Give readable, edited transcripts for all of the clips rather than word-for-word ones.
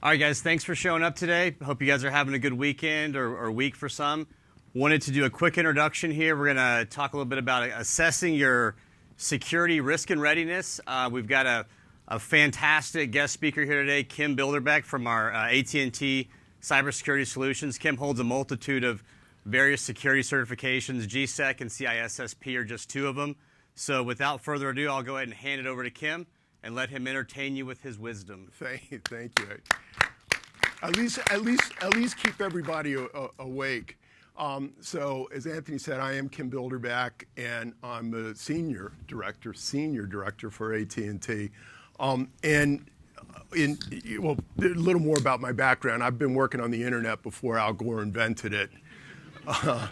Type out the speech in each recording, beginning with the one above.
All right, guys, thanks for showing up today. Hope you guys are having a good weekend or week for some. Wanted to do a quick introduction here. We're going to talk a little bit about assessing your security risk and readiness. We've got a fantastic guest speaker here today, Kim Bilderbeck from our AT&T Cybersecurity Solutions. Kim holds a multitude of various security certifications. GSEC and CISSP are just two of them. So without further ado, I'll go ahead and hand it over to Kim and let him entertain you with his wisdom. Thank you. At least keep everybody awake. So as Anthony said, I am Kim Bilderbeck, and I'm a senior director for AT&T. A little more about my background. I've been working on the internet before Al Gore invented it. I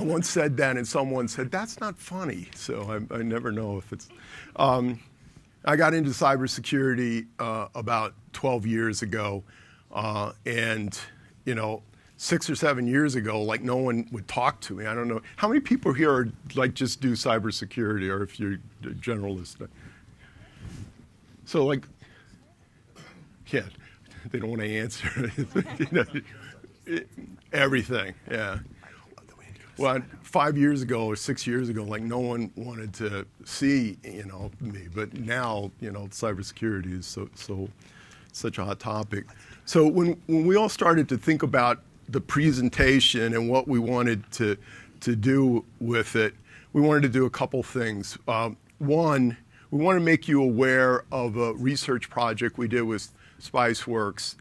once said that, and someone said, "That's not funny." So I never know if it's. I got into cybersecurity about 12 years ago, and 6 or 7 years ago, like, no one would talk to me. I don't know how many people here are like just do cybersecurity, or if you're a generalist. So like, yeah, they don't want to answer. Everything, yeah. Well, 5 years ago or 6 years ago, like, no one wanted to see, me. But now, cybersecurity is such a hot topic. So when we all started to think about the presentation and what we wanted to do with it, we wanted to do a couple things. One, we want to make you aware of a research project we did with Spiceworks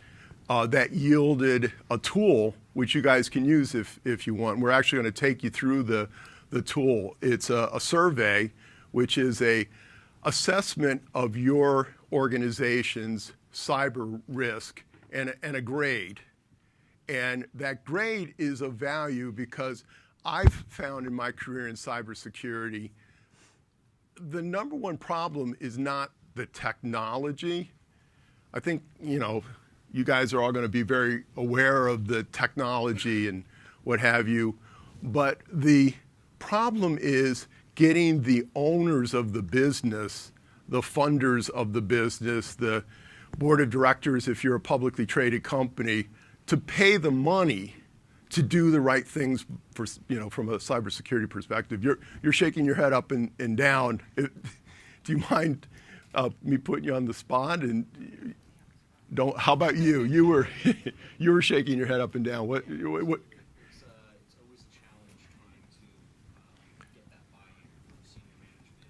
that yielded a tool which you guys can use if you want. We're actually going to take you through the tool. It's a survey, which is a assessment of your organization's cyber risk and a grade. And that grade is of value because I've found in my career in cybersecurity, the number one problem is not the technology. I think, you guys are all going to be very aware of the technology and what have you. But the problem is getting the owners of the business, the funders of the business, the board of directors, if you're a publicly traded company, to pay the money to do the right things for, from a cybersecurity perspective. You're shaking your head up and down. Do you mind me putting you on the spot? And how about you? You were shaking your head up and down. What? It's always a challenge trying to get that buy-in from senior management,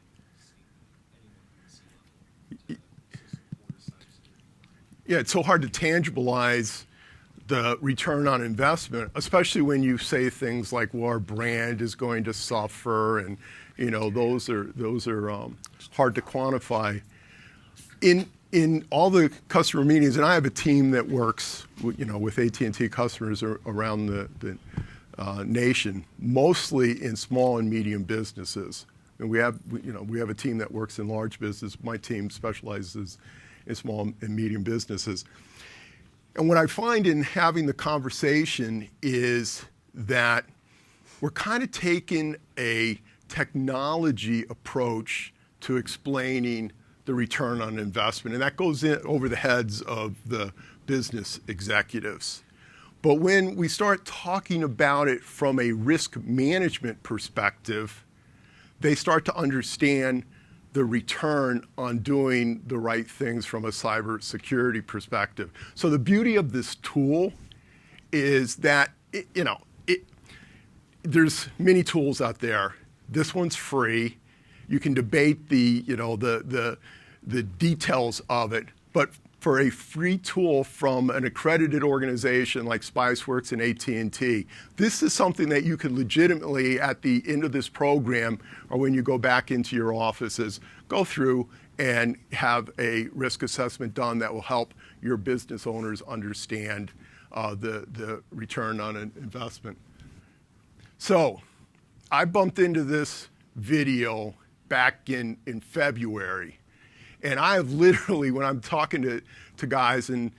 anyone from the C-level to support a cybersecurity. Yeah, it's so hard to tangibilize the return on investment, especially when you say things like, "Well, our brand is going to suffer," and those are hard to quantify. In all the customer meetings, and I have a team that works, with AT&T customers around the nation, mostly in small and medium businesses. And we have a team that works in large business. My team specializes in small and medium businesses. And what I find in having the conversation is that we're kind of taking a technology approach to explaining the return on investment, and that goes in over the heads of the business executives. But when we start talking about it from a risk management perspective, they start to understand the return on doing the right things from a cybersecurity perspective. So the beauty of this tool is that there's many tools out there. This one's free. You can debate the details of it, but for a free tool from an accredited organization like Spiceworks and AT&T, this is something that you could legitimately, at the end of this program, or when you go back into your offices, go through and have a risk assessment done that will help your business owners understand the return on an investment. So I bumped into this video back in February. And I have literally, when I'm talking to guys and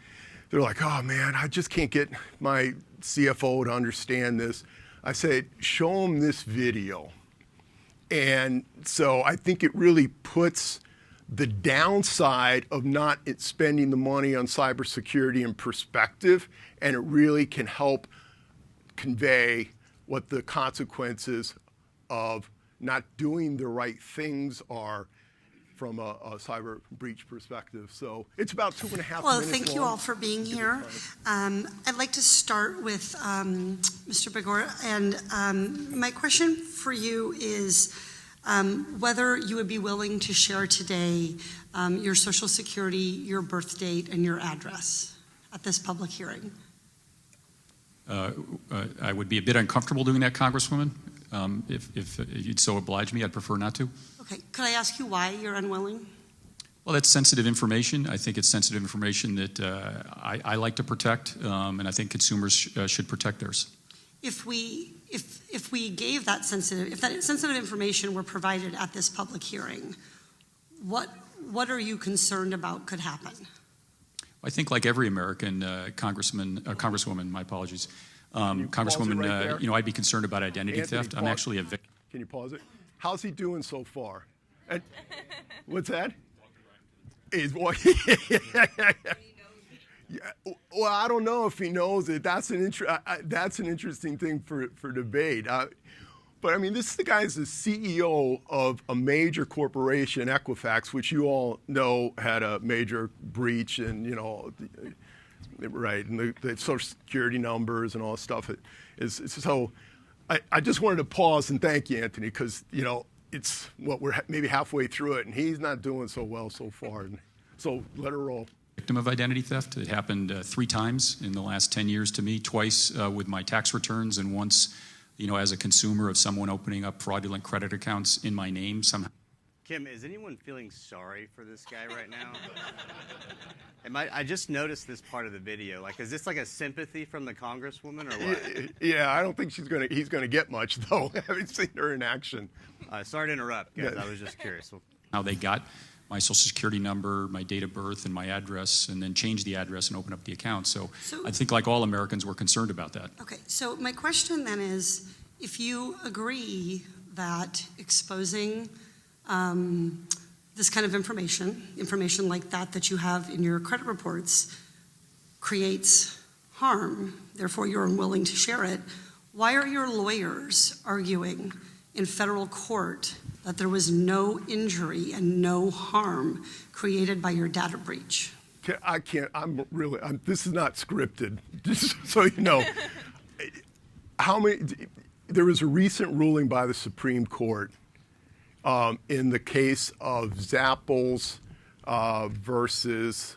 they're like, "Oh man, I just can't get my CFO to understand this," I say, show them this video. And so I think it really puts the downside of not spending the money on cybersecurity in perspective, and it really can help convey what the consequences of not doing the right things are from a cyber breach perspective. So it's about 2.5 minutes Well, thank you long. all for being here. I'd like to start with Mr. Begor, and my question for you is whether you would be willing to share today your Social Security, your birth date, and your address at this public hearing. I would be a bit uncomfortable doing that, Congresswoman. If you'd so oblige me, I'd prefer not to. Okay, could I ask you why you're unwilling? Well, that's sensitive information. I think it's sensitive information that I like to protect, and I think consumers should protect theirs. If we gave that if that sensitive information were provided at this public hearing, what are you concerned about could happen? I think, like every American Congresswoman, my apologies, Congresswoman, right there? I'd be concerned about identity Anthony, theft. I'm pause. actually a victim. Can you pause it? How's he doing so far? And, what's that? He's walking. Yeah, well, I don't know if he knows it. That's an interesting thing for debate. But I mean, this guy is the CEO of a major corporation, Equifax, which you all know had a major breach, and right, and the Social Security numbers and all this stuff. So I just wanted to pause and thank you, Anthony, because it's we're maybe halfway through it, and he's not doing so well so far. So let her roll. Victim of identity theft. It happened 3 times in the last 10 years to me, twice with my tax returns, and once, as a consumer of someone opening up fraudulent credit accounts in my name somehow. Kim, is anyone feeling sorry for this guy right now? I just noticed this part of the video. Like, is this like a sympathy from the Congresswoman or what? Yeah, I don't think he's gonna get much though. I haven't seen her in action. Sorry to interrupt, guys. I was just curious. How they got my Social Security number, my date of birth, and my address, and then change the address and open up the account. So I think, like all Americans, we're concerned about that. Okay, so my question then is, if you agree that exposing this kind of information like that you have in your credit reports, creates harm, therefore you're unwilling to share it, why are your lawyers arguing in federal court that there was no injury and no harm created by your data breach? I can't. This is not scripted. Just so you know, there was a recent ruling by the Supreme Court in the case of Zappos versus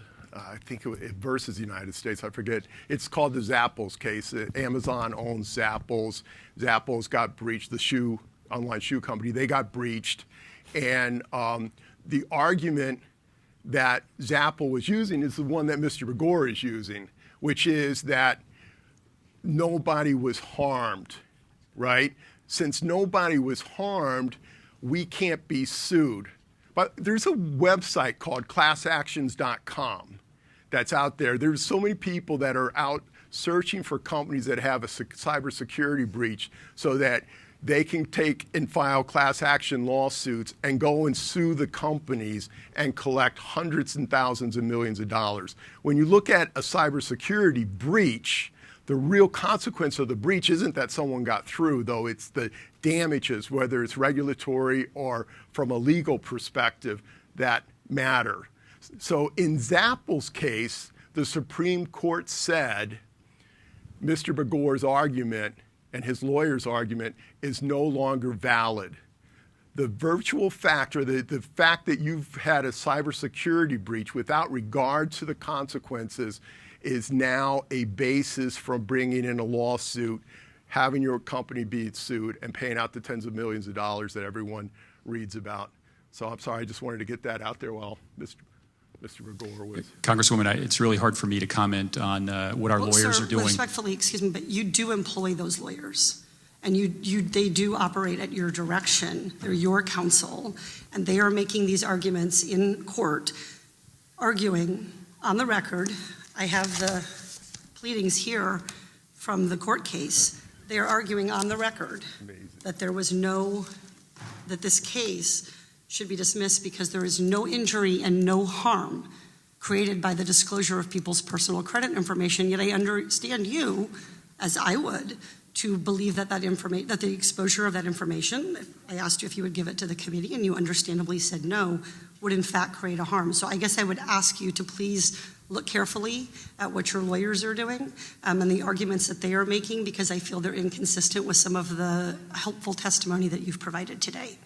versus the United States. I forget. It's called the Zappos case. Amazon owns Zappos. Zappos got breached. The online shoe company, they got breached, and the argument that Zappos was using is the one that Mr. Begor is using, which is that nobody was harmed, right? Since nobody was harmed, we can't be sued. But there's a website called classactions.com that's out there. There's so many people that are out searching for companies that have a cybersecurity breach so that they can take and file class action lawsuits and go and sue the companies and collect hundreds and thousands of millions of dollars. When you look at a cybersecurity breach, the real consequence of the breach isn't that someone got through, though. It's the damages, whether it's regulatory or from a legal perspective, that matter. So in Zappos' case, the Supreme Court said Mr. Begor's argument and his lawyer's argument is no longer valid. The virtual fact, or the fact that you've had a cybersecurity breach without regard to the consequences, is now a basis for bringing in a lawsuit, having your company be sued, and paying out the tens of millions of dollars that everyone reads about. So I'm sorry, I just wanted to get that out there while Mr. Begor was. Congresswoman, it's really hard for me to comment on what our lawyers sir, are doing. Respectfully, excuse me, but you do employ those lawyers, and they do operate at your direction. They're your counsel, and they are making these arguments in court, arguing on the record. I have the pleadings here from the court case. They are arguing on the record that there was that this case should be dismissed because there is no injury and no harm created by the disclosure of people's personal credit information. Yet I understand you, as I would, to believe that that the exposure of that information, if I asked you if you would give it to the committee and you understandably said no, would in fact create a harm. So I guess I would ask you to please look carefully at what your lawyers are doing and the arguments that they are making, because I feel they're inconsistent with some of the helpful testimony that you've provided today.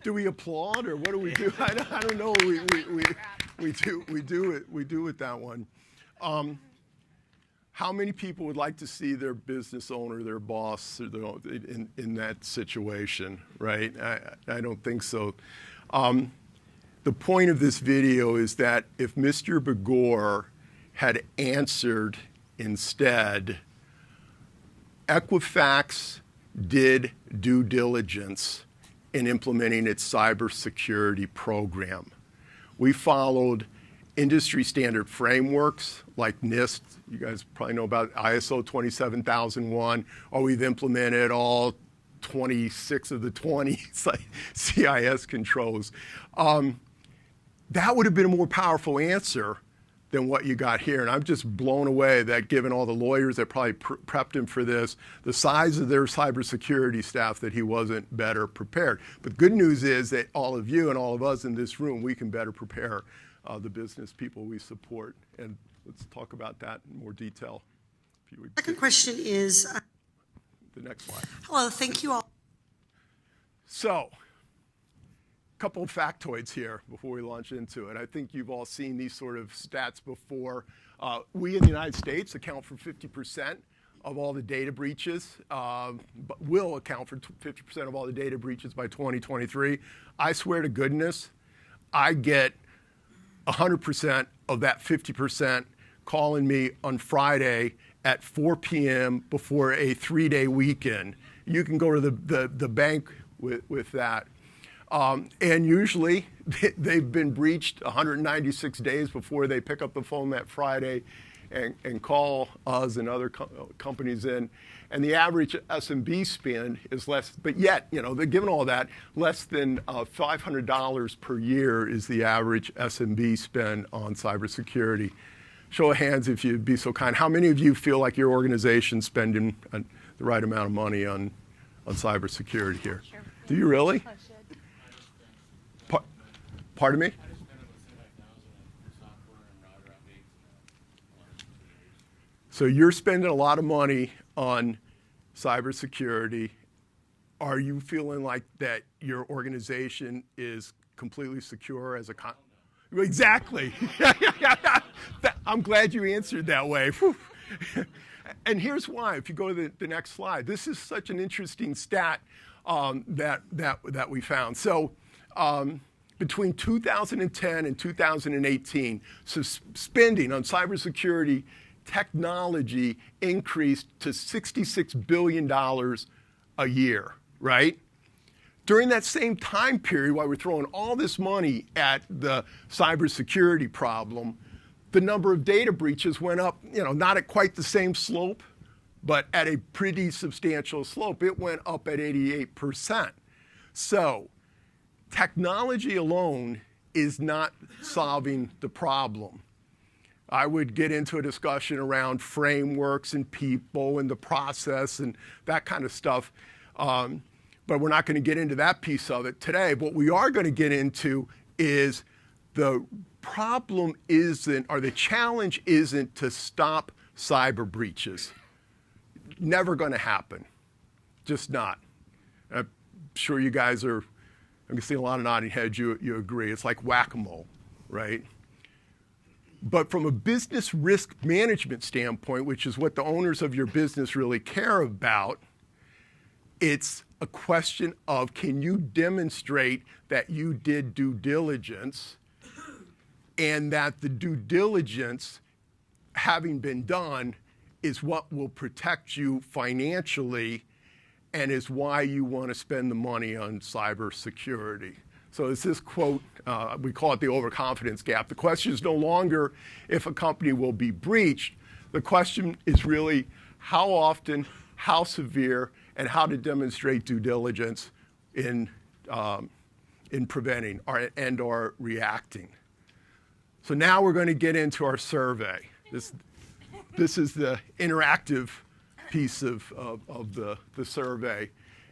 Do we applaud or what do we do? I don't know. We do it that one. How many people would like to see their business owner, their boss, in that situation, right? I don't think so. The point of this video is that if Mr. Begor had answered instead, Equifax did due diligence in implementing its cybersecurity program. We followed industry standard frameworks like NIST, you guys probably know about ISO 27001, or we've implemented all 26 of the 20 CIS controls. That would have been a more powerful answer than what you got here. And I'm just blown away that given all the lawyers that probably prepped him for this, the size of their cybersecurity staff, that he wasn't better prepared. But the good news is that all of you and all of us in this room, we can better prepare the business people we support. And let's talk about that in more detail. If you would. Second question is. The next slide. Hello, thank you all. So, a couple of factoids here before we launch into it. I think you've all seen these sort of stats before. We in the United States account for 50% of all the data breaches, but will account for 50% of all the data breaches by 2023. I swear to goodness, I get 100% of that 50% calling me on Friday at 4 p.m. before a 3-day weekend. You can go to the bank with that. And usually they've been breached 196 days before they pick up the phone that Friday and call us and other companies in. And the average SMB spend is less, but yet, they're given all that, less than $500 per year is the average SMB spend on cybersecurity. Show of hands if you'd be so kind. How many of you feel like your organization's spending the right amount of money on cybersecurity here? Sure. Do you really? Pardon me? So you're spending a lot of money on cybersecurity. Are you feeling like that your organization is completely secure as a Exactly. I'm glad you answered that way. And here's why. If you go to the next slide, this is such an interesting stat that we found. So between 2010 and 2018, so spending on cybersecurity technology increased to $66 billion a year, right? During that same time period, while we're throwing all this money at the cybersecurity problem, the number of data breaches went up, not at quite the same slope, but at a pretty substantial slope. It went up at 88%. So technology alone is not solving the problem. I would get into a discussion around frameworks and people and the process and that kind of stuff. But we're not going to get into that piece of it today. What we are going to get into is the problem isn't, or the challenge isn't to stop cyber breaches. Never going to happen. Just not. I'm sure you guys are, I'm seeing a lot of nodding heads, you agree. It's like whack-a-mole, right? But from a business risk management standpoint, which is what the owners of your business really care about, it's a question of, can you demonstrate that you did due diligence and that the due diligence having been done is what will protect you financially and is why you want to spend the money on cybersecurity. So it's this quote, we call it the overconfidence gap. The question is no longer if a company will be breached. The question is really how often, how severe, and how to demonstrate due diligence in preventing or reacting. So now we're going to get into our survey. This is the interactive piece of the survey.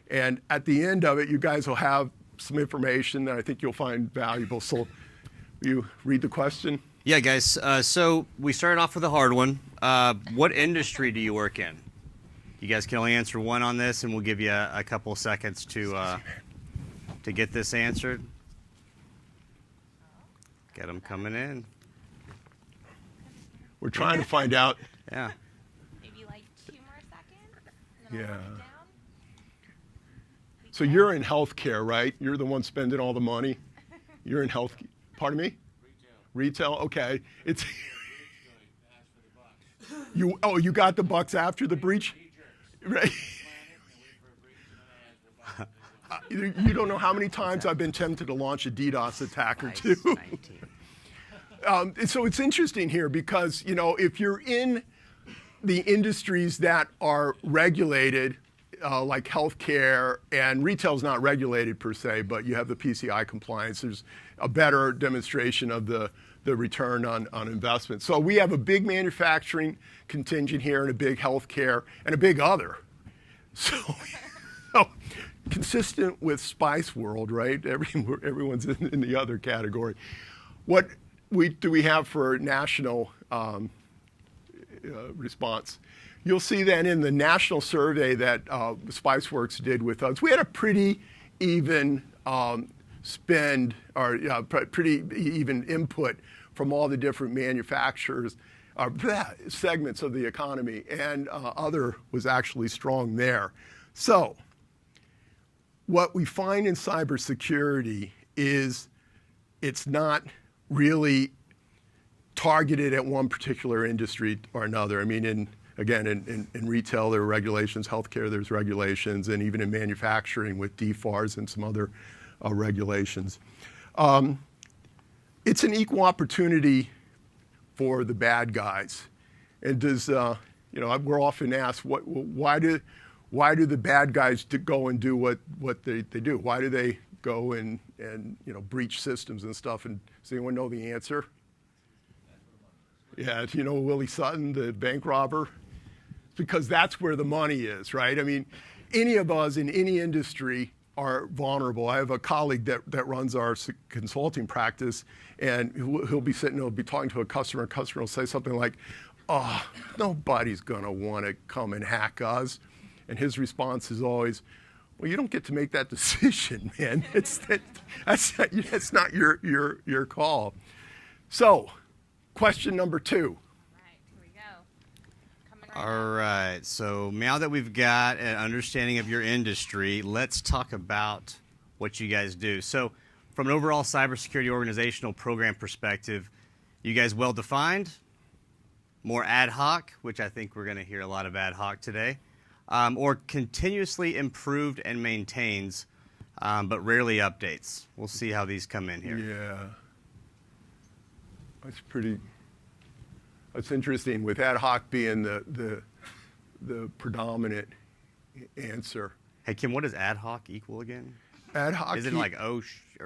And at the end of it, you guys will have some information that I think you'll find valuable. So you read the question? Yeah, guys. So we started off with a hard one. What industry do you work in? You guys can only answer one on this, and we'll give you a couple seconds to get this answered. Get them coming in. We're trying to find out. Yeah. Maybe like 2 more seconds, and then I'll Yeah. write it down. So you're in healthcare, right? You're the one spending all the money. You're in health. Pardon me? Retail. Okay. It's you. Oh, you got the bucks after the breach, right? You don't know how many times I've been tempted to launch a DDoS attack or two. So it's interesting here because, you know, if you're in the industries that are regulated, like healthcare, and retail is not regulated per se, but you have the PCI compliance, there's a better demonstration of the return on investment. So we have a big manufacturing contingent here and a big healthcare and a big other. So consistent with Spice World, right? Everyone's in the other category. What do we have for national response? You'll see that in the national survey that SpiceWorks did with us, we had a pretty even spend or pretty even input from all the different manufacturers, segments of the economy, and other was actually strong there. So what we find in cybersecurity is it's not really targeted at one particular industry or another. I mean, in retail, there are regulations, healthcare, there's regulations, and even in manufacturing with DFARS and some other regulations. It's an equal opportunity for the bad guys. And we're often asked, why do the bad guys go and do what they do? Why do they go and breach systems and stuff? And does anyone know the answer? Yeah, do you know Willie Sutton, the bank robber? Because that's where the money is, right? I mean, any of us in any industry are vulnerable. I have a colleague that runs our consulting practice, and he'll be talking to a customer will say something like, "Oh, nobody's gonna want to come and hack us," and his response is always, "Well, you don't get to make that decision, man. That's not your call." So, question number 2. All right, here we go. Coming right All right. So now that we've got an understanding of your industry, let's talk about what you guys do. So from an overall cybersecurity organizational program perspective, you guys well-defined, more ad hoc, which I think we're going to hear a lot of ad hoc today, or continuously improved and maintains, but rarely updates. We'll see how these come in here. Yeah. That's interesting, with ad hoc being the predominant answer. Hey, Kim, what does ad hoc equal again? Ad hoc. Is it like or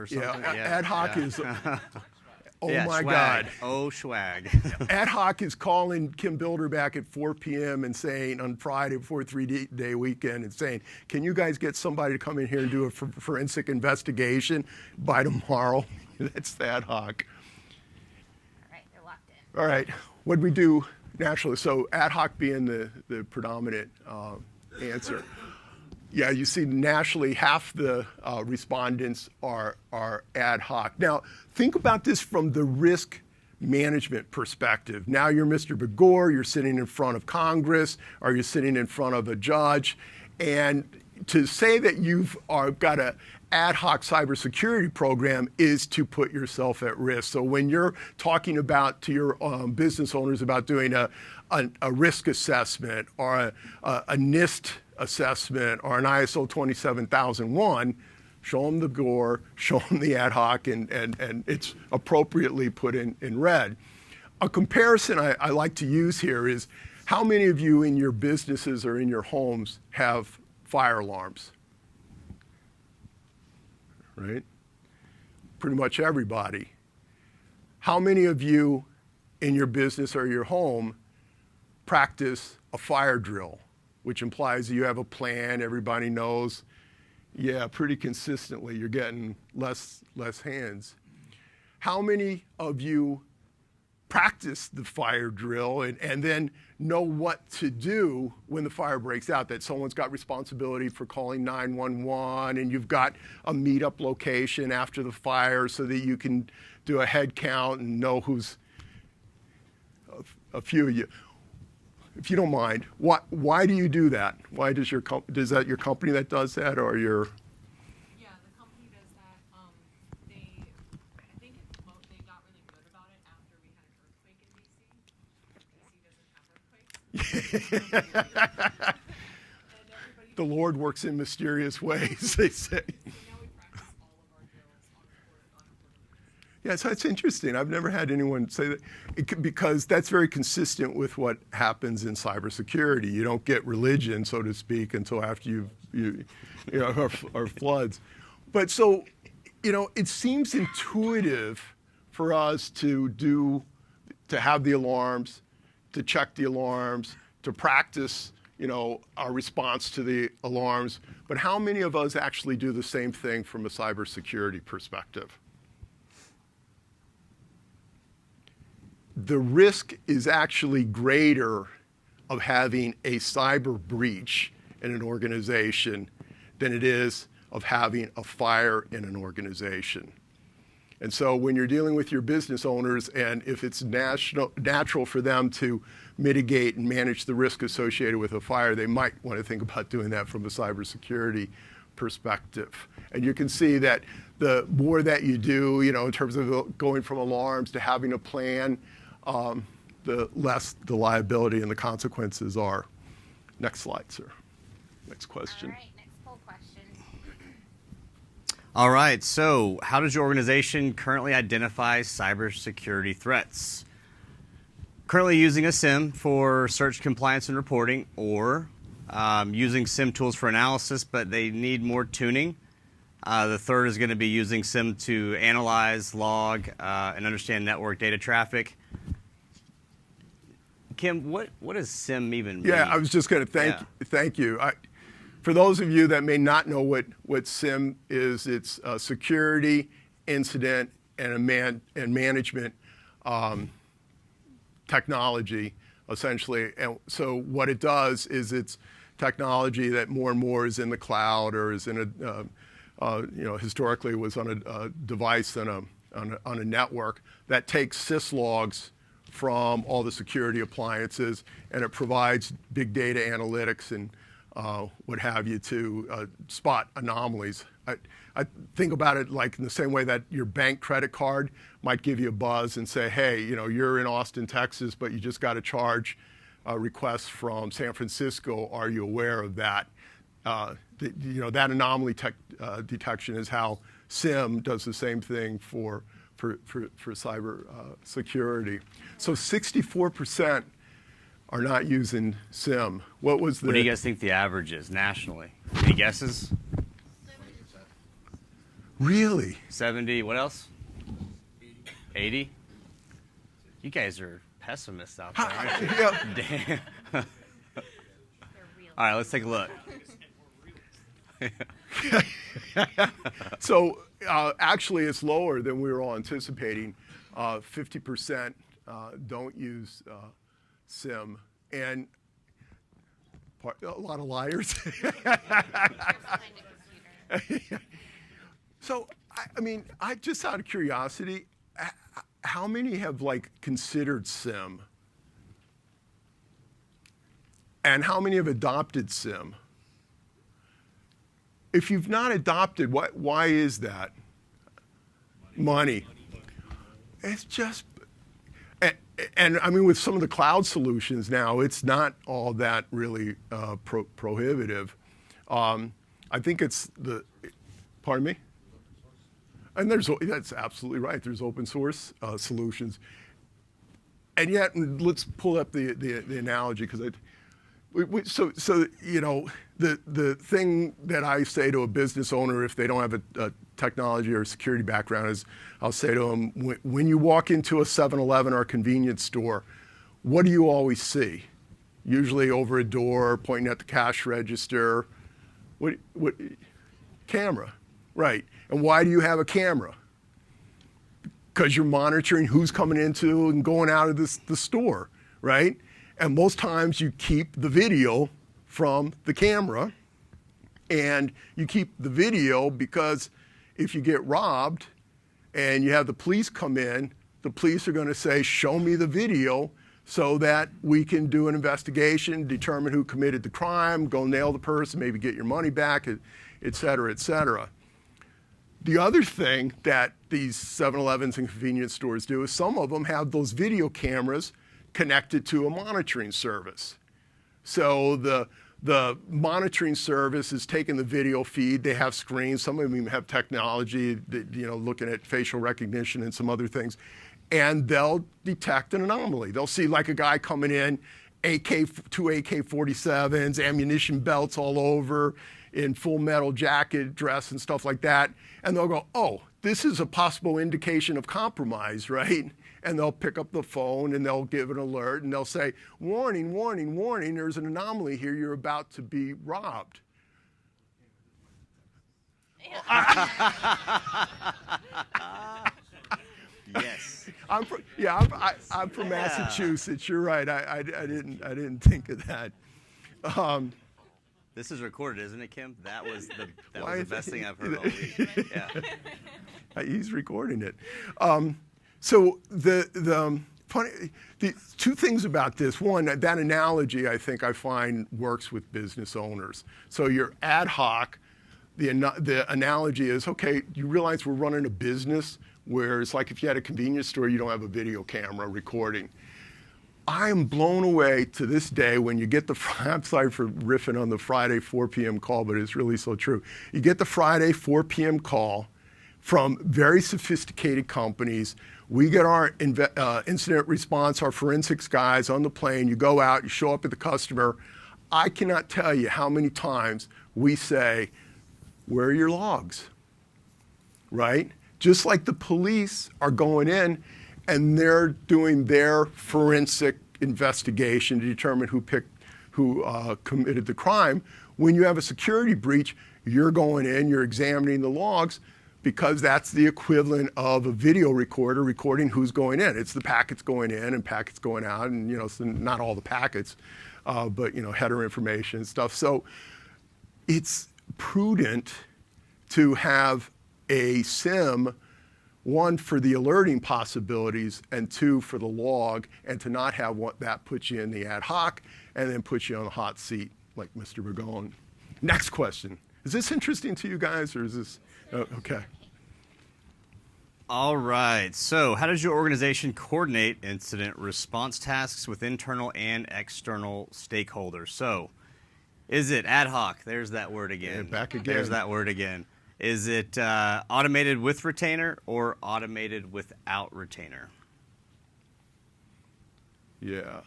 something? Yeah, ad hoc is. Oh yeah, my swag. God. Oh, swag. Ad hoc is calling Kim Builder back at 4 p.m. and saying on Friday before a 3-day weekend and saying, "Can you guys get somebody to come in here and do a forensic investigation by tomorrow?" That's the ad hoc. All right, they're locked in. All right, what do we do naturally? So ad hoc being the predominant answer. Yeah, you see nationally half the respondents are ad hoc. Now, think about this from the risk management perspective. Now you're Mr. Begor, you're sitting in front of Congress, or you're sitting in front of a judge, and to say that you've got an ad hoc cybersecurity program is to put yourself at risk. So when you're talking about to your business owners about doing a risk assessment or a NIST assessment or an ISO 27001, show them the GORE, show them the ad hoc, and it's appropriately put in red. A comparison I like to use here is how many of you in your businesses or in your homes have fire alarms? right? Pretty much everybody. How many of you in your business or your home practice a fire drill, which implies that you have a plan, everybody knows, yeah, pretty consistently you're getting less hands. How many of you practice the fire drill and then know what to do when the fire breaks out, that someone's got responsibility for calling 911 and you've got a meetup location after the fire so that you can do a head count and know who's a few of you. If you don't mind, why do you do that? Why does does that your company that does that, or your? Yeah, the company does that. I think they got really good about it after we had an earthquake in DC. DC doesn't have earthquakes. And everybody. The Lord works in mysterious ways, they say. So now we practice all of our drills on a quarterly basis. Yeah, so it's interesting. I've never had anyone say that because that's very consistent with what happens in cybersecurity. You don't get religion, so to speak, until after or floods. But so, it seems intuitive for us to have the alarms, to check the alarms, to practice, our response to the alarms. But how many of us actually do the same thing from a cybersecurity perspective? The risk is actually greater of having a cyber breach in an organization than it is of having a fire in an organization. And so when you're dealing with your business owners, and if it's natural for them to mitigate and manage the risk associated with a fire, they might want to think about doing that from a cybersecurity perspective. And you can see that the more that you do, in terms of going from alarms to having a plan, the less the liability and the consequences are. Next slide, sir. Next question. All right, next poll question. All right, so how does your organization currently identify cybersecurity threats? Currently using a SIM for search, compliance, and reporting, or using SIM tools for analysis, but they need more tuning. The third is going to be using SIM to analyze, log, and understand network data traffic. Kim, what does SIM even mean? Yeah, I was just going to thank you. For those of you that may not know what SIM is, it's a security, incident, and management technology, essentially. And so what it does is it's technology that more and more is in the cloud or is in historically was on a device on a network that takes syslogs from all the security appliances, and it provides big data analytics and what have you to spot anomalies. I think about it like in the same way that your bank credit card might give you a buzz and say, hey, you're in Austin, Texas, but you just got a charge request from San Francisco. Are you aware of that? That anomaly detection is how SIM does the same thing for cyber security. So 64% are not using SIM. What do you guys think the average is nationally? Any guesses? 70%. Really? 70, what else? 80? You guys are pessimists out there, aren't you? Yeah. Damn. All right, let's take a look. So actually, it's lower than we were all anticipating. 50% don't use SIM, and a lot of liars. So, I just out of curiosity, how many have considered SIM, and how many have adopted SIM? If you've not adopted, why is that? Money. It's just, and with some of the cloud solutions now, it's not all that really prohibitive. I think it's pardon me? And that's absolutely right. There's open source solutions. And yet, let's pull up the analogy, because the thing that I say to a business owner if they don't have a technology or security background is I'll say to them, when you walk into a 7-Eleven or a convenience store, what do you always see? Usually over a door, pointing at the cash register. What camera, right. And why do you have a camera? Because you're monitoring who's coming into and going out of the store, right? And most times you keep the video from the camera, and you keep the video because if you get robbed and you have the police come in, the police are going to say, show me the video so that we can do an investigation, determine who committed the crime, go nail the person, maybe get your money back, et cetera, et cetera. The other thing that these 7-Elevens and convenience stores do is some of them have those video cameras connected to a monitoring service. So the monitoring service is taking the video feed. They have screens. Some of them even have technology, that, looking at facial recognition and some other things. And they'll detect an anomaly. They'll see like a guy coming in, two AK-47s, ammunition belts all over, in full metal jacket, dress, and stuff like that. And they'll go, oh, this is a possible indication of compromise, right? And they'll pick up the phone and they'll give an alert and they'll say, warning, warning, warning, there's an anomaly here, you're about to be robbed. Yes. I'm from Massachusetts. You're right. I didn't think of that. This is recorded, isn't it, Kim? That was the Why is best it- thing I've heard all week. Yeah. He's recording it. So the two things about this. One, that analogy I think I find works with business owners. So you're ad hoc. The analogy is, okay, you realize we're running a business where it's like if you had a convenience store, you don't have a video camera recording. I am blown away to this day when you get I'm sorry for riffing on the Friday 4 p.m. call, but it's really so true. You get the Friday 4 p.m. call from very sophisticated companies. We get our incident response, our forensics guys on the plane. You go out, you show up at the customer. I cannot tell you how many times we say, where are your logs, right? Just like the police are going in and they're doing their forensic investigation to determine who committed the crime. When you have a security breach, you're going in, you're examining the logs because that's the equivalent of a video recorder recording who's going in. It's the packets going in and packets going out, and so not all the packets, but header information and stuff. So it's prudent to have a SIM, one for the alerting possibilities and two for the log, and to not have that put you in the ad hoc and then put you on the hot seat like Mr. Burgon. Next question. Is this interesting to you guys, or is this okay? All right. So, how does your organization coordinate incident response tasks with internal and external stakeholders? So, is it ad hoc? There's that word again. Yeah, back again. There's that word again. Is it automated with retainer or automated without retainer? Yeah.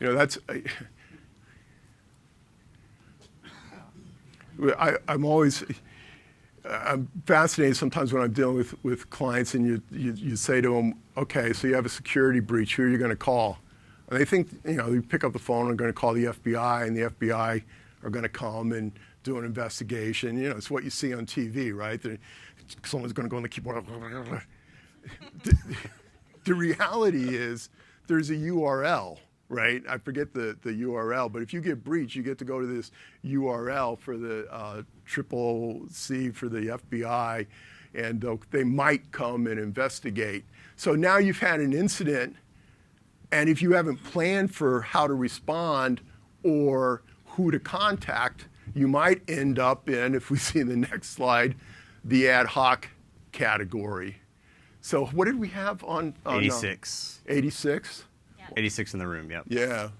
I'm fascinated sometimes when I'm dealing with clients and you say to them, okay, so you have a security breach, who are you going to call? And they think, you pick up the phone and are going to call the FBI, and the FBI are going to come and do an investigation. It's what you see on TV, right? Someone's going to go on the keyboard. The reality is there's a URL, right? I forget the URL, but if you get breached, you get to go to this URL for the CCC for the FBI, and they might come and investigate. So now you've had an incident, and if you haven't planned for how to respond or who to contact, you might end up in, if we see the next slide, the ad hoc category. So what did we have on 86. 86? 86 in the room, yep. Yeah.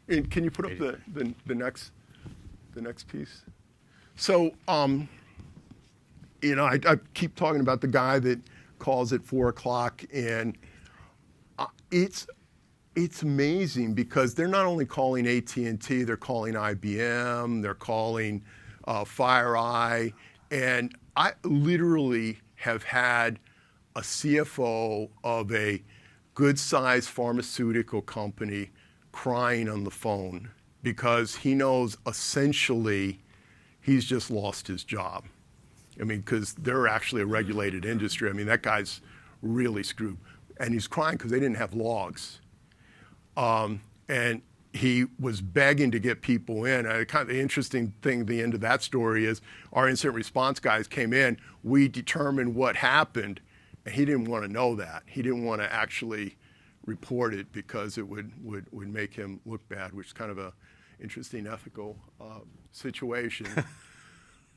And can you put up the next piece? So, I keep talking about the guy that calls at 4 o'clock, and it's It's amazing because they're not only calling AT&T, they're calling IBM, they're calling FireEye, and I literally have had a CFO of a good-sized pharmaceutical company crying on the phone because he knows essentially he's just lost his job. I mean, because they're actually a regulated industry. I mean, that guy's really screwed. And he's crying because they didn't have logs. And he was begging to get people in. Kind of the interesting thing at the end of that story is our incident response guys came in. We determined what happened, and he didn't want to know that. He didn't want to actually report it because it would make him look bad, which is kind of a interesting ethical situation.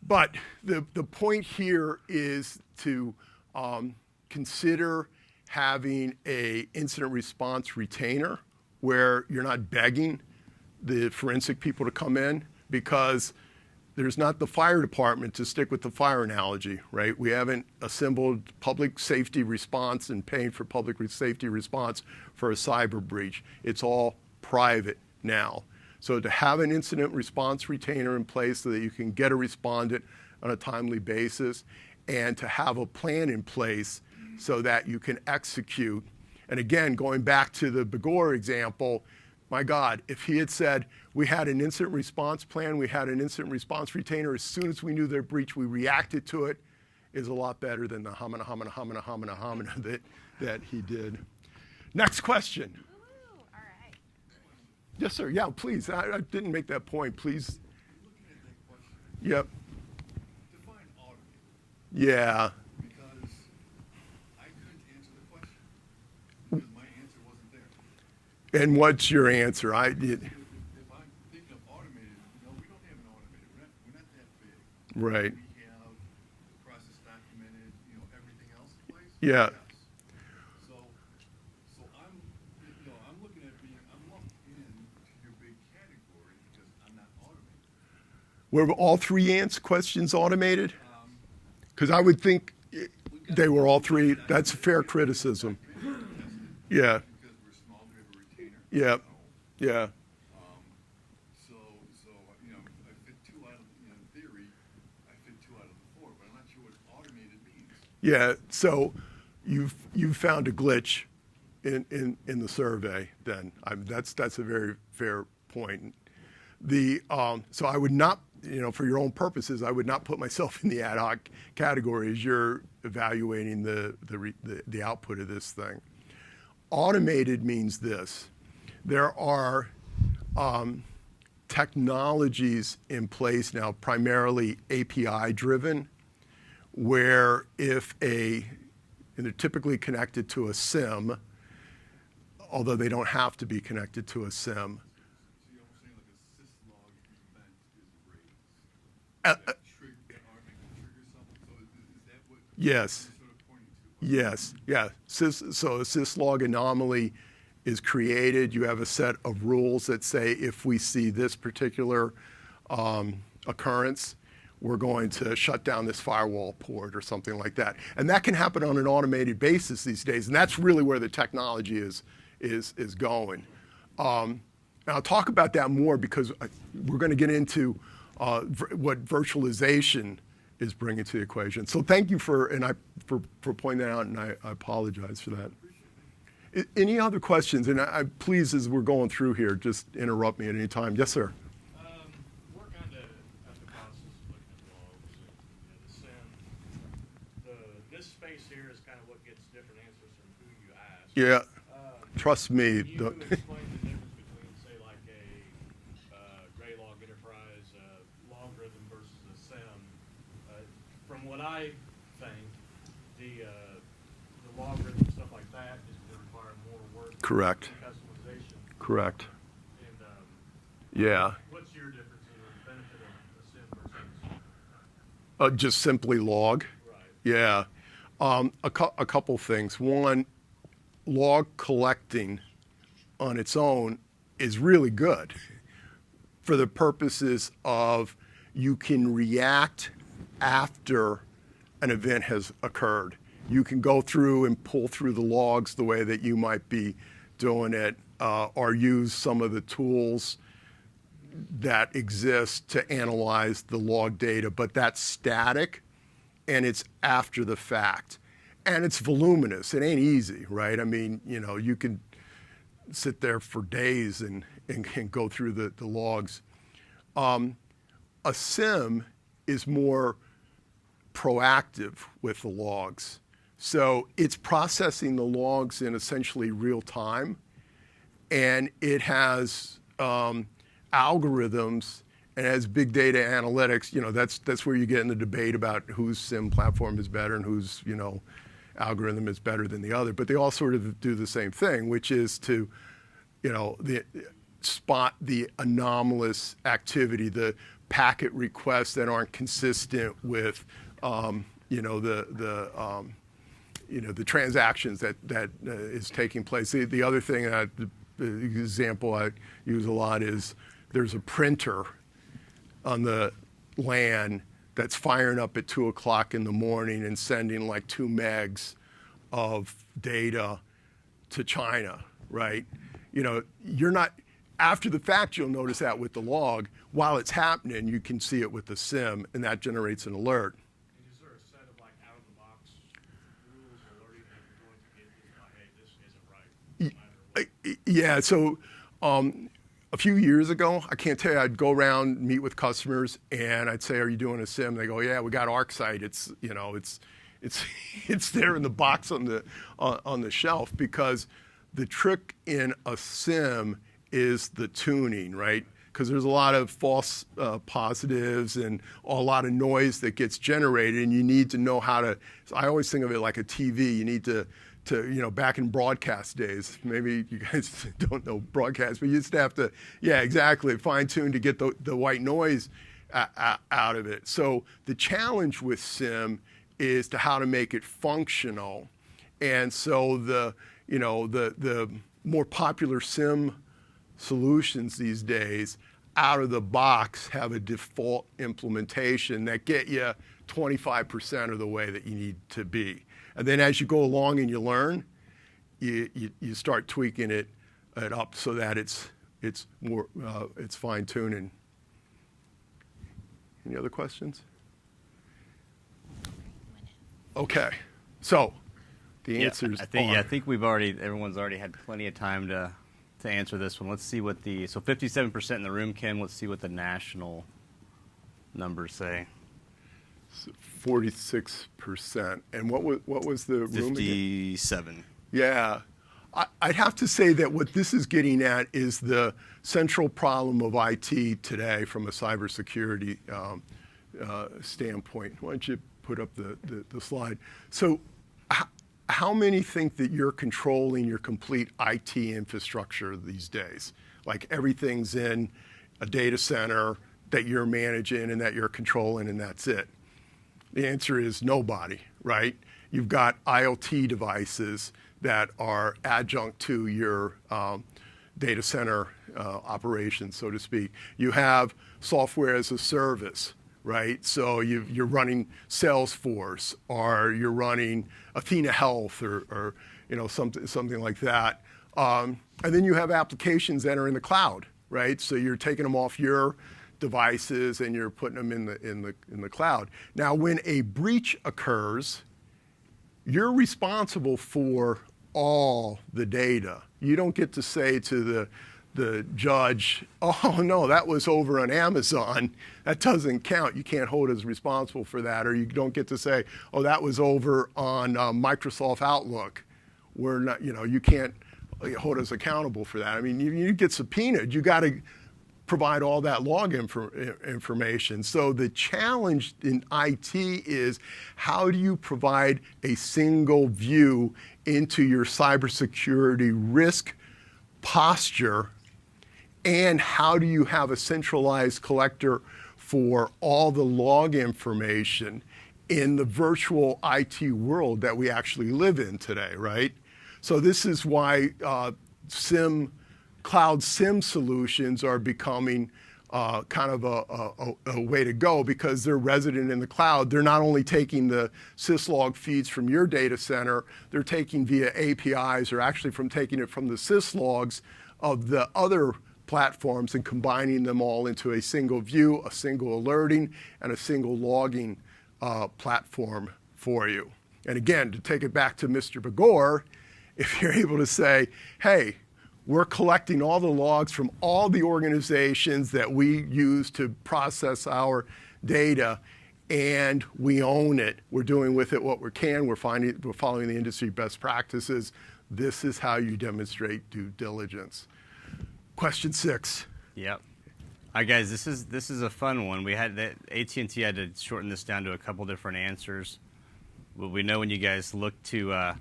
But the point here is to consider having a incident response retainer where you're not begging the forensic people to come in, because there's not the fire department, to stick with the fire analogy, right? We haven't assembled public safety response and paying for public safety response for a cyber breach. It's all private now. So to have an incident response retainer in place so that you can get a respondent on a timely basis, and to have a plan in place so that you can execute. And again, going back to the Begor example, my God, if he had said, we had an incident response plan, we had an incident response retainer, as soon as we knew their breach, we reacted to it, is a lot better than the hamina that he did. Next question. Woo-hoo. All right. Yes, sir. Yeah, please. I didn't make that point. Please. Yep. Define automated, Yeah. because I couldn't answer the question because my answer wasn't there. And what's your answer? If I'm thinking of automated, we don't have an automated. We're not that big. Right. We have the process documented, everything else in place. Yeah. Yes. So I'm looking at I'm lumped into your big category because I'm not automated. Were all three questions automated? Because I would think they were all three. That's a fair criticism. Yeah. Because we're small, we have a retainer. Yeah. Yeah. So I fit two out of, in theory, I fit two out of the four, but I'm not sure what automated means. Yeah. So you've found a glitch in the survey. Then that's a very fair point. So I would not, for your own purposes, I would not put myself in the ad hoc category as you're evaluating the output of this thing. Automated means this: there are technologies in place now, primarily API driven, where and they're typically connected to a SIM, although they don't have to be connected to a SIM. So you're almost saying like a syslog event is raised. That automated trigger something. So is that what Yes. you're sort of pointing to? Yes, yeah. So a syslog anomaly is created. You have a set of rules that say if we see this particular occurrence, we're going to shut down this firewall port or something like that. And that can happen on an automated basis these days, and that's really where the technology is going. And I'll talk about that more because we're going to get into what virtualization is bringing to the equation. So thank you for pointing that out, and I apologize for that. Any other questions? And I please, as we're going through here, just interrupt me at any time. Yes, sir. We're kind of at the process of looking at logs and the SIM. This space here is kind of what gets different answers from who you ask. Yeah. Trust me. Can you explain the difference between, say, like a Graylog Enterprise logarithm versus a SIM? From what I think, the logarithm stuff like that is going to require more work. Correct. And customization. Correct. And Yeah. what's your difference in the benefit of a SIM versus? Just simply log. Right. Yeah. A couple things. One, log collecting on its own is really good for the purposes of you can react after an event has occurred. You can go through and pull through the logs the way that you might be doing it or use some of the tools that exist to analyze the log data, but that's static and it's after the fact. And it's voluminous. It ain't easy, right? I mean, you can sit there for days and go through the logs. A SIM is more proactive with the logs. So it's processing the logs in essentially real time, and it has algorithms and has big data analytics. That's where you get in the debate about whose SIM platform is better and whose algorithm is better than the other. But they all sort of do the same thing, which is to spot the anomalous activity, the packet requests that aren't consistent with the transactions that is taking place. The other thing, the example I use a lot is there's a printer on the LAN that's firing up at 2 o'clock in the morning and sending like 2 megs of data to China, right? You're not, after the fact, you'll notice that with the log. While it's happening, you can see it with the SIM, and that generates an alert. And is there a set of like out-of-the-box rules alerting that you're going to get this, like, hey, this isn't right, no matter what? Yeah, so a few years ago, I can't tell you, I'd go around, meet with customers, and I'd say, are you doing a SIM? They go, yeah, we got ArcSight. It's there in the box on the shelf, because the trick in a SIM is the tuning, right? Because there's a lot of false positives and a lot of noise that gets generated, and you need to know how to. So I always think of it like a TV. You need to back in broadcast days. Maybe you guys don't know broadcast, but you used to have to, yeah, exactly, fine tune to get the white noise out of it. So the challenge with SIM is to how to make it functional, and so the more popular SIM solutions these days out of the box have a default implementation that get you 25% of the way that you need to be. And then as you go along and you learn, you start tweaking it up so that it's more it's fine tuning. Any other questions? Okay, so the answers I think everyone's already had plenty of time to answer this one. Let's see what so 57% in the room, Kim. Let's see what the national numbers say. 46%. And what was the room again? 57. Yeah. I'd have to say that what this is getting at is the central problem of IT today from a cybersecurity standpoint. Why don't you put up the slide? So how many think that you're controlling your complete IT infrastructure these days? Like everything's in a data center that you're managing and that you're controlling, and that's it. The answer is nobody, right? You've got IoT devices that are adjunct to your data center operations, so to speak. You have software as a service, right? So you're running Salesforce, or you're running Athena Health, or something like that. And then you have applications that are in the cloud, right? So you're taking them off your devices and you're putting them in the cloud. Now, when a breach occurs, you're responsible for all the data. You don't get to say to the judge, oh no, that was over on Amazon. That doesn't count. You can't hold us responsible for that. Or you don't get to say, oh, that was over on Microsoft Outlook. We're not, you can't hold us accountable for that. I mean, you get subpoenaed. You got to provide all that log information. So the challenge in IT is, how do you provide a single view into your cybersecurity risk posture, and how do you have a centralized collector for all the log information in the virtual IT world that we actually live in today, right? So this is why cloud SIM solutions are becoming kind of a way to go, because they're resident in the cloud. They're not only taking the syslog feeds from your data center, they're taking via APIs, or actually taking it from the syslogs of the other platforms and combining them all into a single view, a single alerting, and a single logging platform for you. And again, to take it back to Mr. Bagor, if you're able to say, hey, we're collecting all the logs from all the organizations that we use to process our data, and we own it. We're doing with it what we can. We're following the industry best practices. This is how you demonstrate due diligence. Question 6. Yep. All right, guys, this is a fun one. We had AT&T had to shorten this down to a couple different answers. Well, we know when you guys look to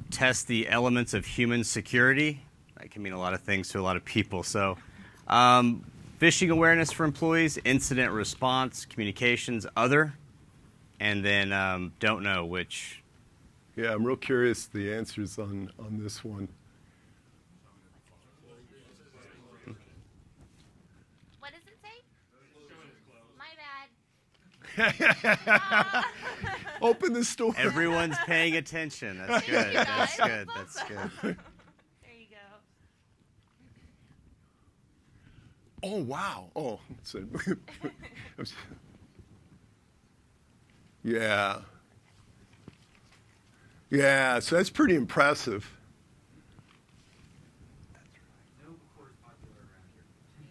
test the elements of human security, that can mean a lot of things to a lot of people. So, phishing awareness for employees, incident response, communications, other, and then don't know which. Yeah, I'm real curious the answers on this one. What does it say? My bad. Open the store. Everyone's paying attention. That's good. That's good. That's good. There you go. Oh, wow. Oh, yeah. Yeah, so that's pretty impressive.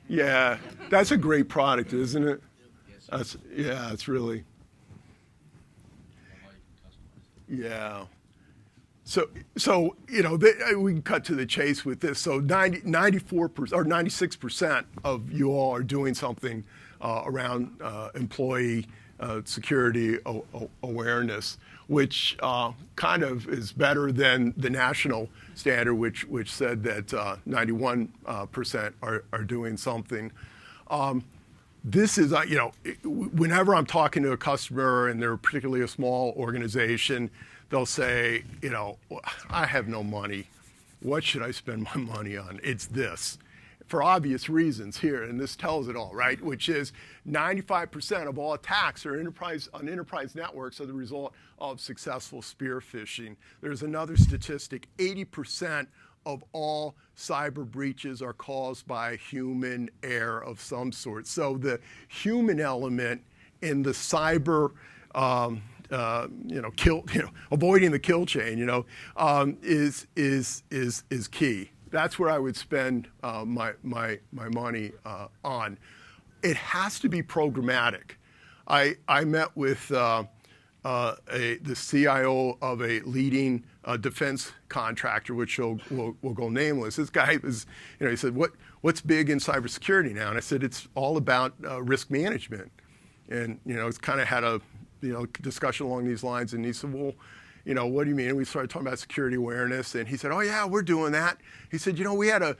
Yeah, that's a great product, isn't it? Yeah, it's really. Yeah. So we can cut to the chase with this. So 94% or 96% of you all are doing something around employee security awareness, which kind of is better than the national standard, which said that 91% are doing something. This is, whenever I'm talking to a customer and they're particularly a small organization, they'll say, I have no money. What should I spend my money on? It's this. For obvious reasons here, and this tells it all, right? Which is 95% of all attacks on enterprise networks are the result of successful spear phishing. There's another statistic, 80% of all cyber breaches are caused by human error of some sort. So the human element in the cyber, avoiding the kill chain, is key. That's where I would spend my money on. It has to be programmatic. I met with the CIO of a leading defense contractor, which will go nameless. This guy was, he said, what's big in cybersecurity now? And I said, it's all about risk management. And, it's kind of had a, discussion along these lines. And he said, well, what do you mean? And we started talking about security awareness. And he said, oh, yeah, we're doing that. He said, we had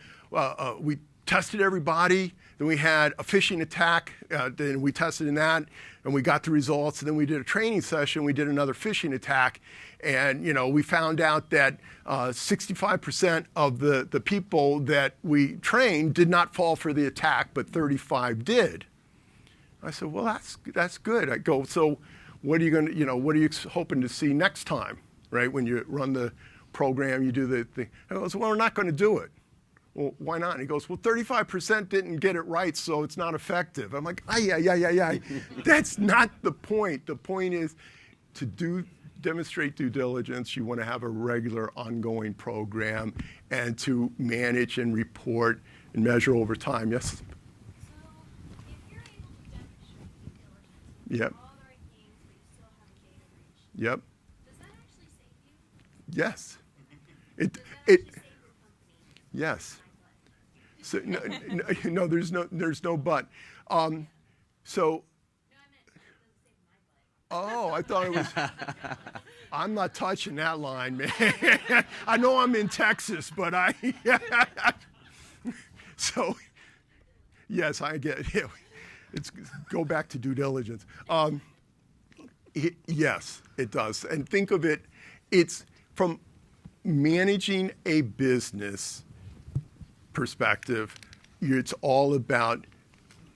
we tested everybody. Then we had a phishing attack. Then we tested in that. And we got the results. And then we did a training session. We did another phishing attack. And, we found out that 65% of the people that we trained did not fall for the attack, but 35 did. I said, well, that's good. I go, so what are you going to, what are you hoping to see next time, right? When you run the program, you do the thing. I goes, well, we're not going to do it. Well, why not? And he goes, well, 35% didn't get it right, so it's not effective. I'm like, yeah. That's not the point. The point is to demonstrate due diligence. You want to have a regular ongoing program and to manage and report and measure over time. Yes? So if you're able to demonstrate due diligence, Yep. all the right things, but you still have a data breach, Yep. does that actually save you? Yes. Does that actually save your company? Yes. So no, there's no but. So. No, I meant, does it save my butt? Oh, I thought it was. I'm not touching that line, man. I know I'm in Texas, but So, yes, I get it. It's go back to due diligence. Yes, it does. And think of it, it's from managing a business perspective, it's all about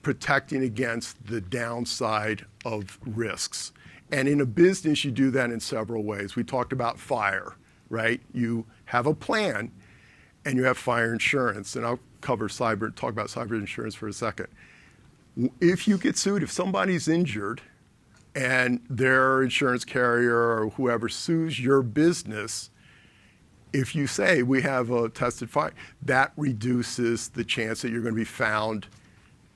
protecting against the downside of risks. And in a business, you do that in several ways. We talked about fire, right? You have a plan and you have fire insurance. And I'll talk about cyber insurance for a second. If you get sued, if somebody's injured and their insurance carrier or whoever sues your business, if you say we have a tested fire, that reduces the chance that you're going to be found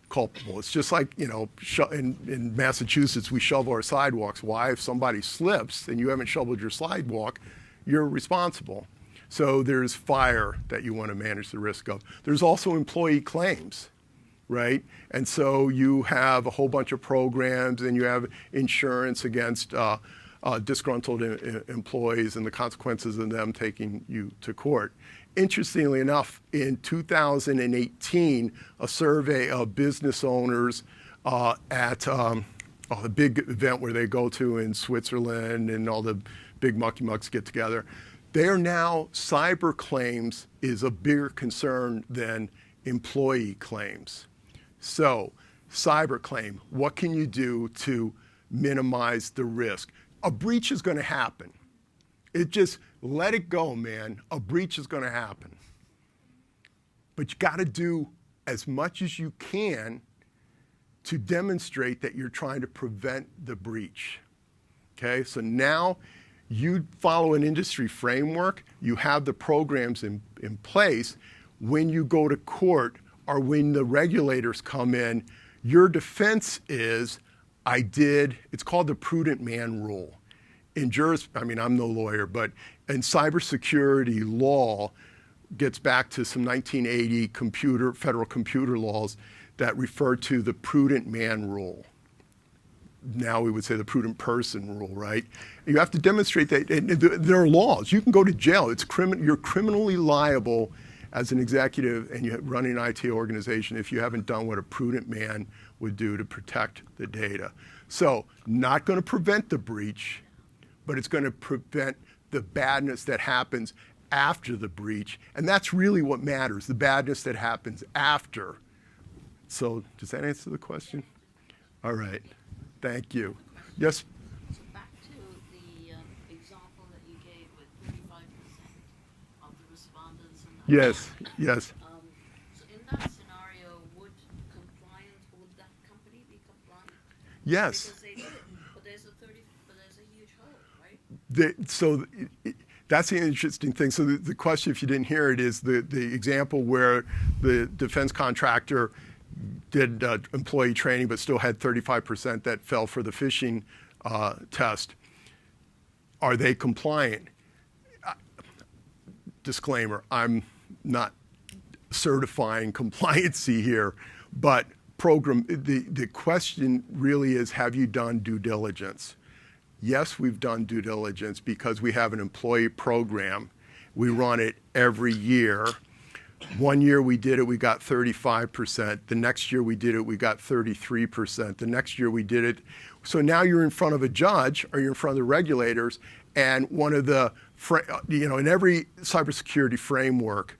culpable. It's just like, in Massachusetts, we shovel our sidewalks. Why? If somebody slips and you haven't shoveled your sidewalk, you're responsible. So there's fire that you want to manage the risk of. There's also employee claims, right? And so you have a whole bunch of programs and you have insurance against disgruntled employees and the consequences of them taking you to court. Interestingly enough, in 2018, a survey of business owners at the big event where they go to in Switzerland and all the big mucky-mucks get together, they are now, cyber claims is a bigger concern than employee claims. So, cyber claim, what can you do to minimize the risk? A breach is going to happen. It just, let it go, man. A breach is going to happen. But you got to do as much as you can to demonstrate that you're trying to prevent the breach. Okay, so now you follow an industry framework, you have the programs in place. When you go to court or when the regulators come in, your defense is, it's called the prudent man rule. I'm no lawyer, but in cybersecurity law gets back to some 1980 federal computer laws that refer to the prudent man rule. Now we would say the prudent person rule, right? You have to demonstrate that there are laws. You can go to jail. You're criminally liable as an executive and you run an IT organization if you haven't done what a prudent man would do to protect the data. So, not going to prevent the breach, but it's going to prevent the badness that happens after the breach. And that's really what matters, the badness that happens after. So, does that answer the question? All right. Thank you. Yes? So back to the example that you gave with 35% of the respondents. And Yes. So in that scenario, would that company be compliant? Yes. Because they did it, but there's a huge hole, right? That's the interesting thing. So the question, if you didn't hear it, is the example where the defense contractor did employee training but still had 35% that fell for the phishing test. Are they compliant? Disclaimer, I'm not certifying compliancy here, but the question really is, have you done due diligence? Yes, we've done due diligence because we have an employee program. We run it every year. One year we did it, we got 35%. The next year we did it, we got 33%. The next year we did it. So now you're in front of a judge or you're in front of the regulators, and one of the, in every cybersecurity framework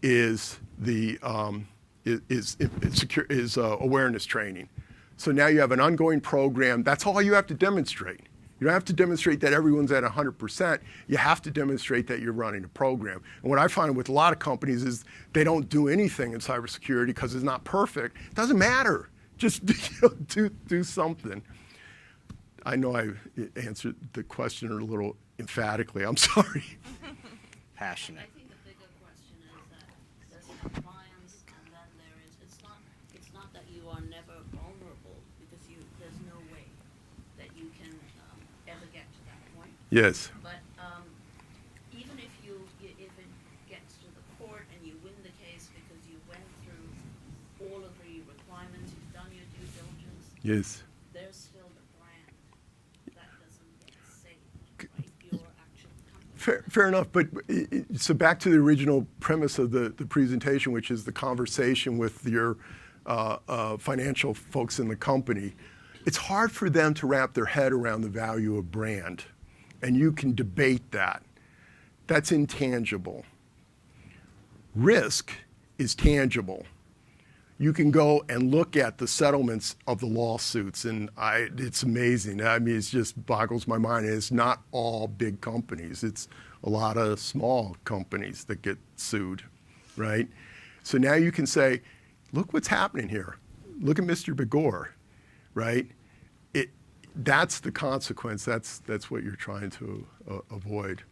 is awareness training. So now you have an ongoing program. That's all you have to demonstrate. You don't have to demonstrate that everyone's at 100%. You have to demonstrate that you're running a program. And what I find with a lot of companies is they don't do anything in cybersecurity because it's not perfect. It doesn't matter. Just do something. I know I answered the question a little emphatically. I'm sorry. Passionate. I think the bigger question is that there's compliance, and then it's not that you are never vulnerable, because there's no way that you can ever get to that point. Yes. But even if it gets to the court and you win the case because you went through all of the requirements, you've done your due diligence. Yes. There's still the brand that doesn't get saved, right? Your actual company. Fair enough, but so back to the original premise of the presentation, which is the conversation with your financial folks in the company. It's hard for them to wrap their head around the value of brand, and you can debate that. That's intangible. Risk is tangible. You can go and look at the settlements of the lawsuits, and it's amazing. I mean, it just boggles my mind. It's not all big companies. It's a lot of small companies that get sued, right? So now you can say, look what's happening here. Look at Mr. Begor, right? That's the consequence. That's what you're trying to avoid.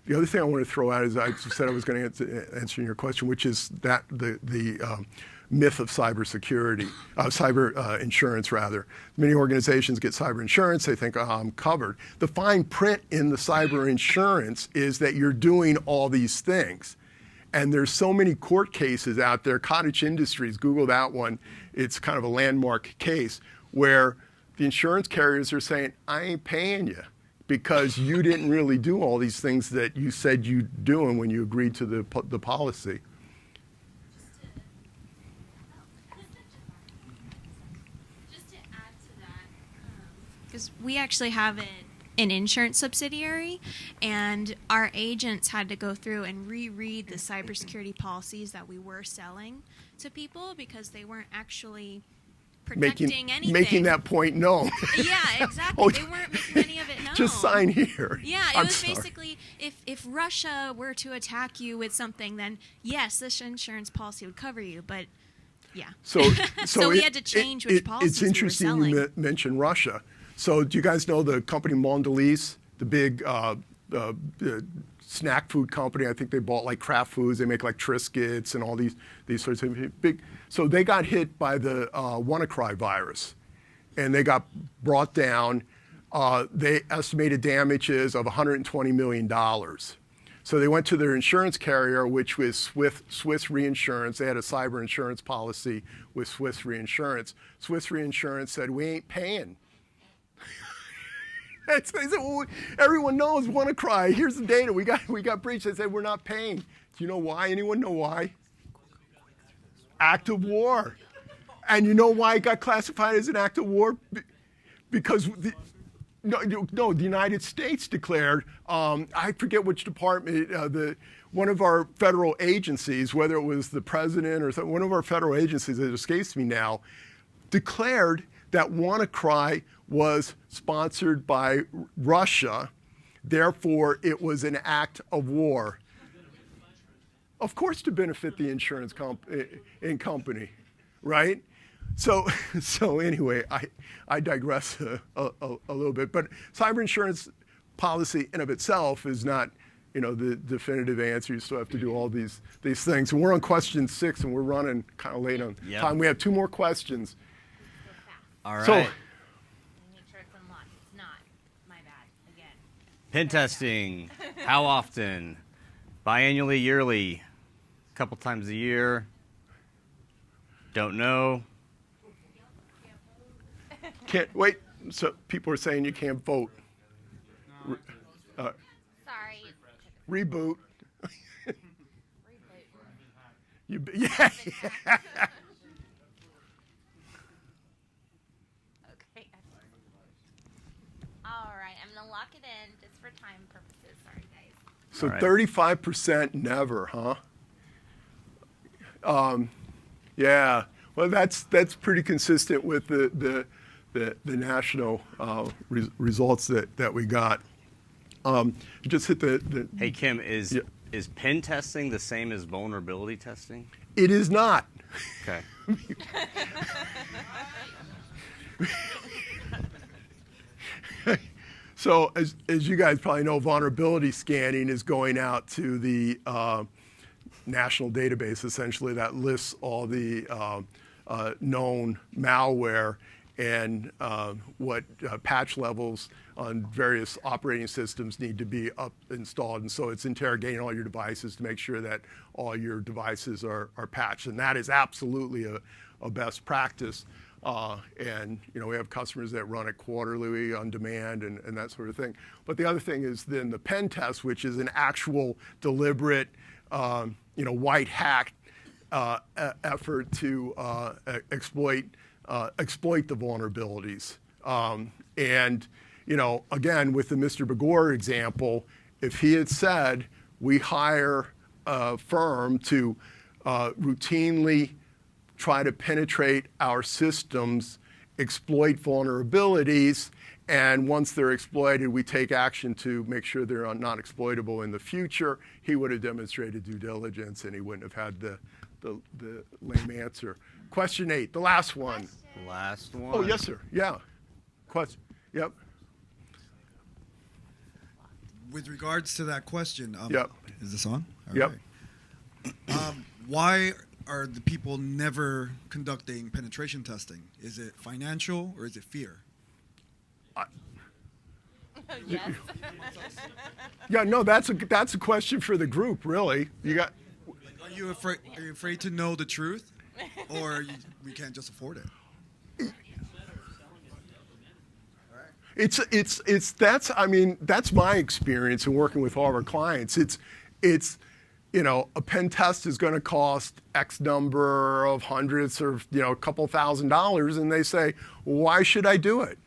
The other thing I want to throw out is I said I was going to answer your question, which is that the myth of cybersecurity, cyber insurance rather. Many organizations get cyber insurance. They think, oh, I'm covered. The fine print in the cyber insurance is that you're doing all these things. And there's so many court cases out there. Cottage Industries, Google that one. It's kind of a landmark case where the insurance carriers are saying, I ain't paying you because you didn't really do all these things that you said you'd doing when you agreed to the policy. Just to add to that, because we actually have an insurance subsidiary, and our agents had to go through and reread the cybersecurity policies that we were selling to people because they weren't actually protecting anything. Making that point known. Yeah, exactly. They weren't making any of it known. Just sign here. Yeah, it was basically if Russia were to attack you with something, then yes, this insurance policy would cover you. But yeah, so we had to change which policies It's interesting we were selling. you mentioned Russia. So do you guys know the company Mondelez, the big snack food company? I think they bought like Kraft Foods. They make like Triscuits and all these sorts of big. So they got hit by the WannaCry virus, and they got brought down. They estimated damages of $120 million. So they went to their insurance carrier, which was Swiss Reinsurance. They had a cyber insurance policy with Swiss Reinsurance. Swiss Reinsurance said, we ain't paying. They said, well, everyone knows WannaCry. Here's the data. We got breached. They said, we're not paying. Do you know why? Anyone know why? Act of war. And you know why it got classified as an act of war? Because the United States declared, I forget which department, one of our federal agencies, whether it was the president or one of our federal agencies, it escapes me now, declared that WannaCry was sponsored by Russia. Therefore, it was an act of war. Of course, to benefit the insurance company, right? So anyway, I digress a little bit. But cyber insurance policy in of itself is not, the definitive answer. You still have to do all these things. And we're on question 6, and we're running kind of late on time. We have 2 more questions. All right. So, Make sure it's unlocked. It's not. My bad. Again. Pen testing. How often? Biannually, yearly? A couple times a year? Don't know. can't wait. So people are saying you can't vote. Sorry. Reboot. Reboot. Yeah. Okay. All right. I'm going to lock it in just for time purposes. Sorry, guys. So All right. 35% never, huh? Yeah. Well, that's pretty consistent with the national results that we got. Just hit the. Hey, Kim, is pen testing the same as vulnerability testing? It is not. Okay. So as you guys probably know, vulnerability scanning is going out to the national database, essentially, that lists all the known malware and what patch levels on various operating systems need to be installed. And so it's interrogating all your devices to make sure that all your devices are patched. And that is absolutely a best practice. And we have customers that run it quarterly on demand and that sort of thing. But the other thing is then the pen test, which is an actual deliberate, white hat effort to exploit the vulnerabilities. And again, with the Mr. Begor example, if he had said we hire a firm to routinely try to penetrate our systems, exploit vulnerabilities, and once they're exploited, we take action to make sure they're not exploitable in the future, he would have demonstrated due diligence and he wouldn't have had the lame answer. Question 8, the last one. Last one. Oh, yes, sir. Yeah. Question. Yep. With regards to that question, Yep. is this on? All Yep. right. Why are the people never conducting penetration testing? Is it financial or is it fear? Yes. Yeah, no, that's a question for the group, really. You got. Are you afraid to know the truth, or we can't just afford it? That's my experience in working with all of our clients. It's a pen test is going to cost X number of hundreds or a couple $1,000s, and they say, why should I do it?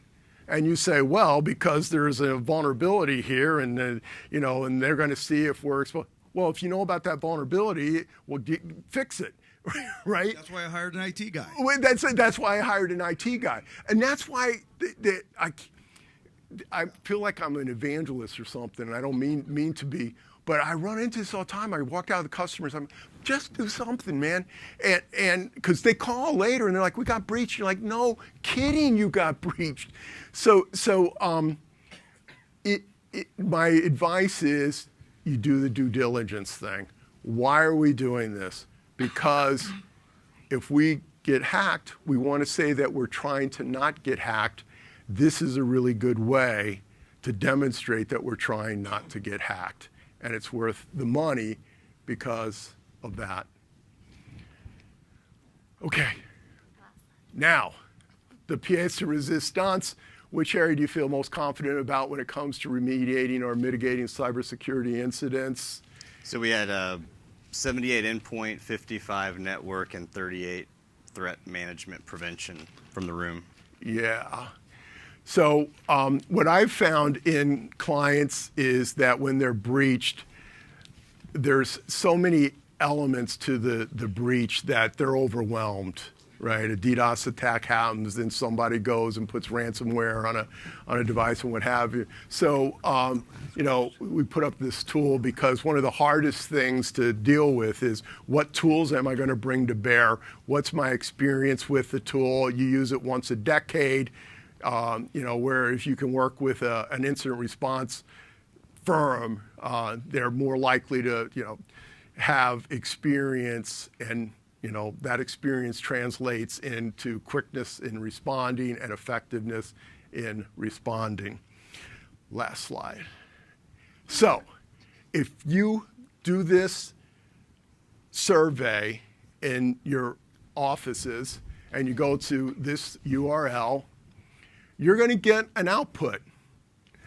And you say, well, because there's a vulnerability here, and and they're going to see if we're exposed. Well, if you know about that vulnerability, fix it, right? That's why I hired an IT guy. Well, that's why I hired an IT guy, and that's why I feel like I'm an evangelist or something, and I don't mean to be, but I run into this all the time. I walk out of the customers, I'm just do something, man, and because they call later and they're like, we got breached. You're like, no kidding, you got breached. So my advice is you do the due diligence thing. Why are we doing this? Because if we get hacked, we want to say that we're trying to not get hacked. This is a really good way to demonstrate that we're trying not to get hacked. And it's worth the money because of that. Okay. Now, the pièce de résistance. Which area do you feel most confident about when it comes to remediating or mitigating cybersecurity incidents? So we had 78 endpoint, 55 network, and 38 threat management prevention from the room. Yeah. So what I've found in clients is that when they're breached, there's so many elements to the breach that they're overwhelmed, right? A DDoS attack happens, then somebody goes and puts ransomware on a device and what have you. So, we put up this tool because one of the hardest things to deal with is what tools am I going to bring to bear? What's my experience with the tool? You use it once a decade, where if you can work with an incident response firm, they're more likely to, have experience, and that experience translates into quickness in responding and effectiveness in responding. Last slide. So, if you do this survey in your offices and you go to this URL, you're going to get an output.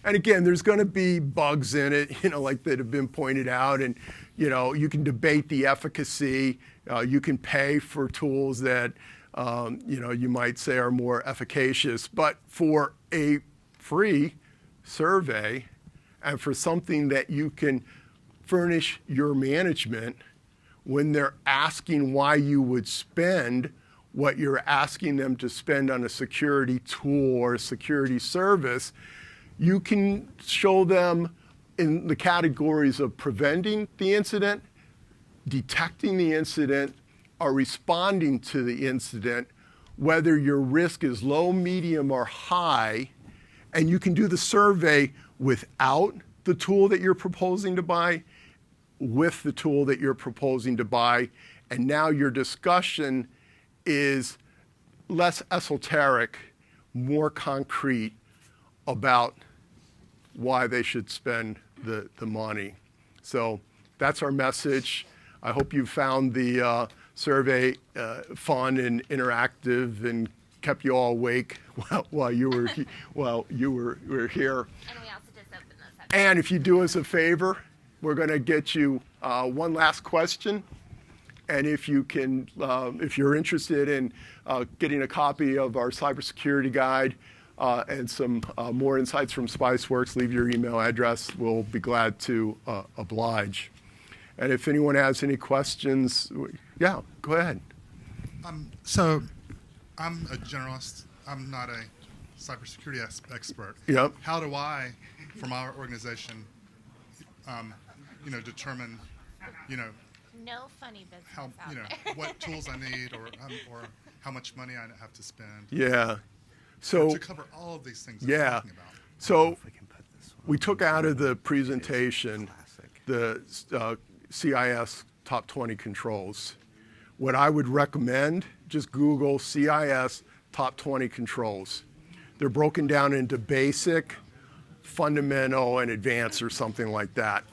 And again, there's going to be bugs in it, like that have been pointed out, and you can debate the efficacy. You can pay for tools that you might say are more efficacious. But for a free survey and for something that you can furnish your management when they're asking why you would spend what you're asking them to spend on a security tool or a security service, you can show them in the categories of preventing the incident, detecting the incident, or responding to the incident, whether your risk is low, medium, or high, and you can do the survey without the tool that you're proposing to buy, with the tool that you're proposing to buy, and now your discussion is less esoteric, more concrete about why they should spend the money. So that's our message. I hope you found the survey fun and interactive and kept you all awake while you were here. And we also just opened this up. And if you do us a favor, we're going to get you one last question. And if you can, if you're interested in getting a copy of our cybersecurity guide and some more insights from Spiceworks, leave your email address. We'll be glad to oblige. And if anyone has any questions, yeah, go ahead. So I'm a generalist. I'm not a cybersecurity expert. Yep. How do I, from our organization, determine, no funny business how out there. What tools I need, or how much money I have to spend. Yeah. So to cover all of these things. Yeah. We're talking about. So we took out of the presentation the CIS top 20 controls. What I would recommend, just Google CIS top 20 controls. They're broken down into basic, fundamental, and advanced or something like that.